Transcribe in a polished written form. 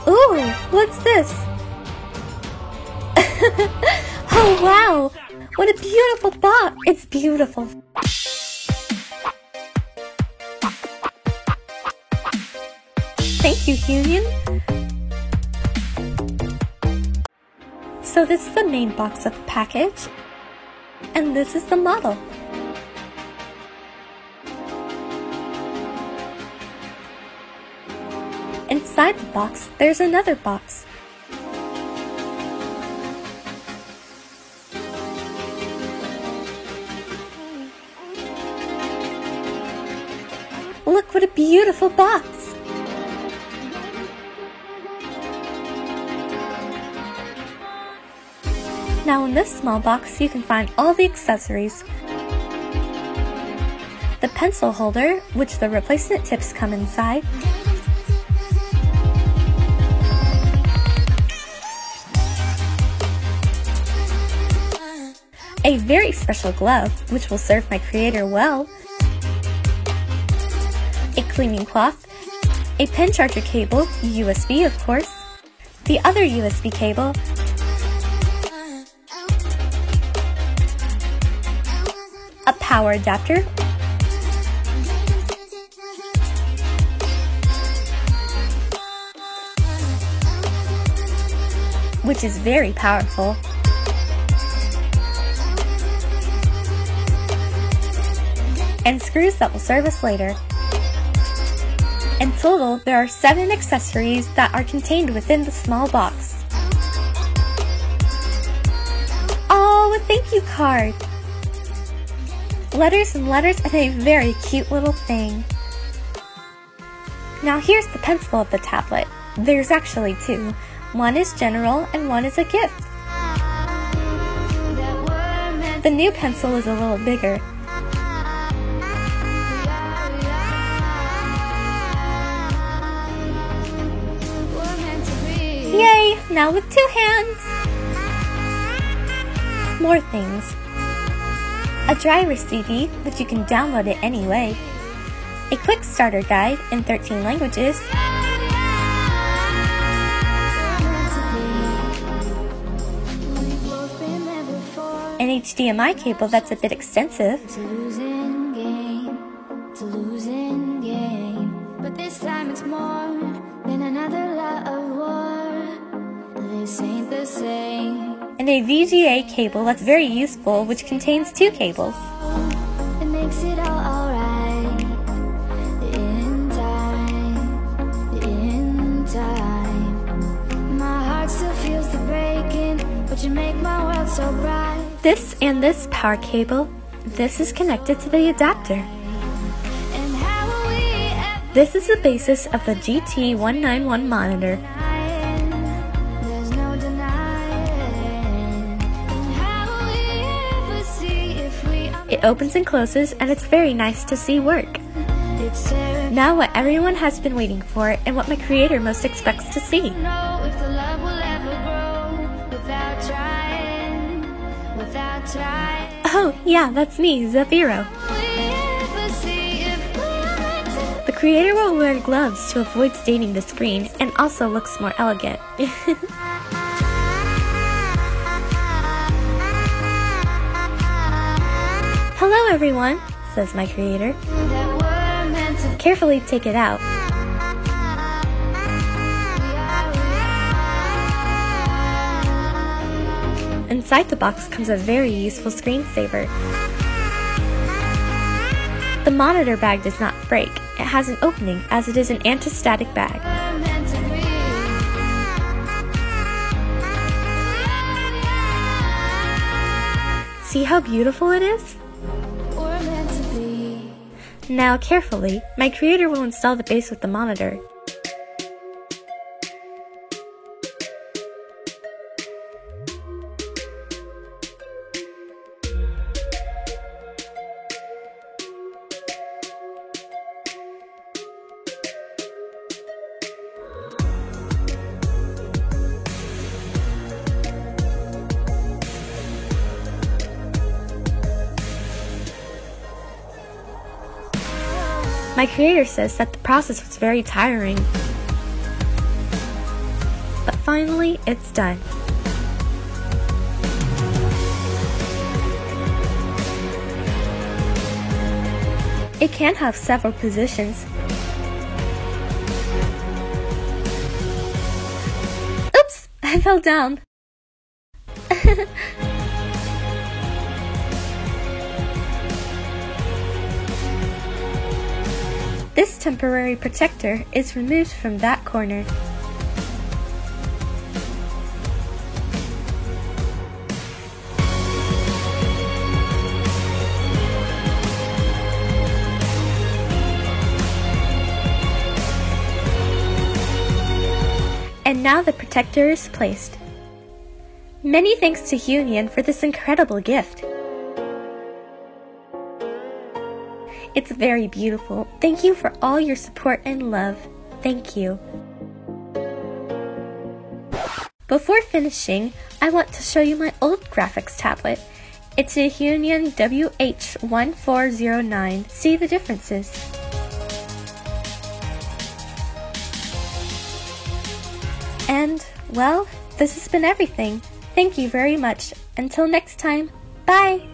Ooh, what's this? Oh wow! What a beautiful box! It's beautiful. Thank you, Hyun. So this is the main box of the package, and this is the model. Inside the box, there's another box. Look what a beautiful box! Now in this small box you can find all the accessories. The pencil holder, which the replacement tips come inside. A very special glove, which will serve my creator well. A cleaning cloth. A pen charger cable, USB of course. The other USB cable. A power adapter. Which is very powerful. And screws that will serve us later. In total, there are 7 accessories that are contained within the small box. Oh, a thank you card! Letters and letters and a very cute little thing. Now here's the pencil of the tablet. There's actually 2. One is general and one is a gift. The new pencil is a little bigger. Yay! Now with 2 hands! More things. A driver CD, which you can download it anyway. A quick starter guide in 13 languages. An HDMI cable that's a bit extensive. It's a losing game, but this time it's more than another lot of war. This ain't the same. And a VGA cable that's very useful, which contains 2 cables. It makes it all alright. In time, my heart still feels the breaking, but you make my world so bright. This and this power cable, this is connected to the adapter. And how will we ever This is the basis of the GT191 monitor. There's no denying. And how will we ever see if we are It opens and closes, and it's very nice to see work. it's terrible. Now what everyone has been waiting for, and what my creator most expects to see. Know if the love will ever grow without trying, without trying. Oh, yeah, that's me, Zafiro. Will we ever see if we're meant to? The creator will wear gloves to avoid staining the screen, and also looks more elegant. Hello everyone, says my creator. That we're meant to. Carefully take it out. Inside the box comes a very useful screensaver. The monitor bag does not break. It has an opening as it is an anti-static bag. We're meant to be. See how beautiful it is? We're meant to be. Now carefully, my creator will install the base with the monitor. My creator says that the process was very tiring. But finally, it's done. It can have several positions. Oops! I fell down. This temporary protector is removed from that corner. And now the protector is placed. Many thanks to Hyunian for this incredible gift. It's very beautiful. Thank you for all your support and love. Thank you. Before finishing, I want to show you my old graphics tablet. It's a Hyunian WH1409. See the differences. And, well, this has been everything. Thank you very much. Until next time, bye!